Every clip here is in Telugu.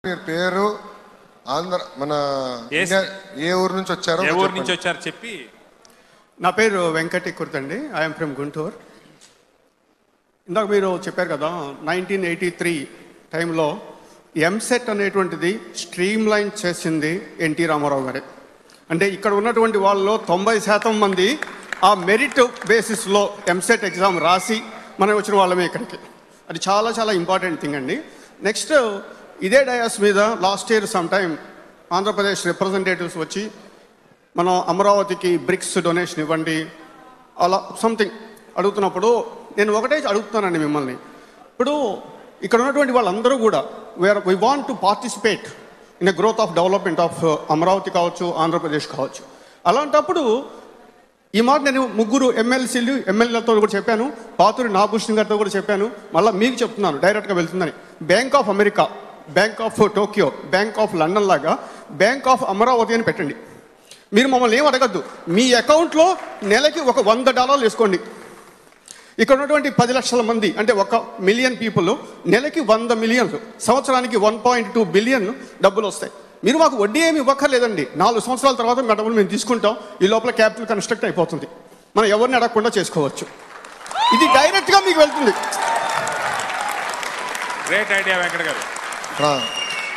మీరు పేరు ఆంధ్ర మన ఏ ఊరు నుంచి వచ్చారో ఏ ఊరు నుంచి వచ్చారు చెప్పి. నా పేరు వెంకటి కుర్తండి. I'm from Guntur. ఇందాక మీరు చెప్పారు కదా 1983 టైంలో ఎంసెట్ అనేటువంటిది స్ట్రీమ్ లైన్ చేసింది ఎన్టీ రామారావు గారే. అంటే ఇక్కడ ఉన్నటువంటి వాళ్ళలో 90% మంది ఆ మెరిట్ బేసిస్లో ఎంసెట్ ఎగ్జామ్ రాసి మనం వచ్చిన వాళ్ళమే ఇక్కడికి. అది చాలా చాలా ఇంపార్టెంట్ థింగ్ అండి. నెక్స్ట్ ఇదే డయాస్ మీద last year some time Andhra Pradesh representatives వచ్చి మనం అమరావతికి బ్రిక్స్ డొనేషన్ ఇవ్వండి అలా సంథింగ్ అడుగుతున్నప్పుడు నేను ఒకటే అడుగుతున్నానండి మిమ్మల్ని. ఇప్పుడు ఇక్కడ ఉన్నటువంటి వాళ్ళందరూ కూడా we want to participate in a growth of development of Amaravati కావచ్చు, ఆంధ్రప్రదేశ్ కావచ్చు. అలాంటప్పుడు ఈ మాట నేను ముగ్గురు ఎమ్మెల్యేలతో కూడా చెప్పాను, పాతూరి నాగభూషణ్ గారితో కూడా చెప్పాను, మళ్ళీ మీకు చెప్తున్నాను డైరెక్ట్గా వెళ్తుందని. Bank of America, bank of Tokyo, bank of London లాగా బ్యాంక్ ఆఫ్ అమరావతి అని పెట్టండి. మీరు మమ్మల్ని ఏం అడగద్దు, మీ అకౌంట్లో నెలకి ఒక $100 వేసుకోండి. ఇక్కడ ఉన్నటువంటి 10 లక్షల మంది అంటే 1 మిలియన్ పీపుల్ నెలకి 100 మిలియన్లు, సంవత్సరానికి 1.2 బిలియన్ డబ్బులు వస్తాయి. మీరు మాకు వడ్డీ ఏమి ఇవ్వక్కర్లేదండి. 4 సంవత్సరాల తర్వాత మీ డబ్బులు మేము తీసుకుంటాం. ఈ లోపల క్యాపిటల్ కన్స్ట్రక్ట్ అయిపోతుంది. మనం ఎవరిని అడగకుండా చేసుకోవచ్చు. ఇది డైరెక్ట్గా మీకు వెళ్తుంది. గ్రేట్ ఐడియా వెంకట గారు.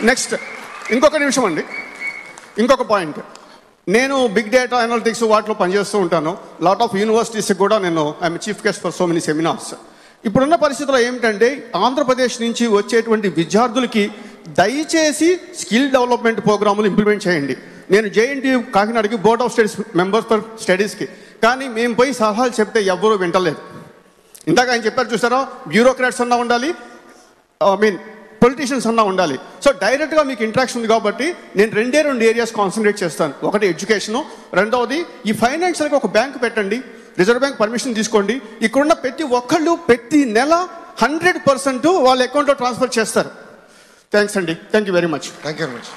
నెక్స్ట్ ఇంకొక నిమిషం అండి, ఇంకొక పాయింట్. నేను బిగ్ డేటా అనలిటిక్స్ వాటిలో పనిచేస్తూ ఉంటాను. లాట్ ఆఫ్ యూనివర్సిటీస్కి కూడా నేను I'm chief guest for so many seminars. ఇప్పుడున్న పరిస్థితుల్లో ఏమిటంటే ఆంధ్రప్రదేశ్ నుంచి వచ్చేటువంటి విద్యార్థులకి దయచేసి స్కిల్ డెవలప్మెంట్ ప్రోగ్రాములు ఇంప్లిమెంట్ చేయండి. నేను JNTU కాకినాడకి board of studies members for స్టడీస్కి, కానీ మేము పోయి సలహాలు చెప్తే ఎవ్వరూ వింటలేదు. ఇందాక ఆయన చెప్పారు చూసారా, బ్యూరోక్రాట్స్ అన్నా ఉండాలి, పొలిటీషియన్స్ అన్నా ఉండాలి. సో డైరెక్ట్గా మీకు ఇంట్రాక్షన్ ఉంది కాబట్టి నేను 2 ఏరియాస్ కాన్సన్ట్రేట్ చేస్తాను. ఒకటి ఎడ్యుకేషను, రెండవది ఈ ఫైనాన్షియల్గా ఒక బ్యాంక్ పెట్టండి, రిజర్వ్ బ్యాంక్ పర్మిషన్ తీసుకోండి. ఇక్కడున్న ప్రతి ఒక్కళ్ళు ప్రతి నెల 100% వాళ్ళ అకౌంట్లో ట్రాన్స్ఫర్ చేస్తారు. థ్యాంక్స్ అండి. Thank you very much. Thank you very much.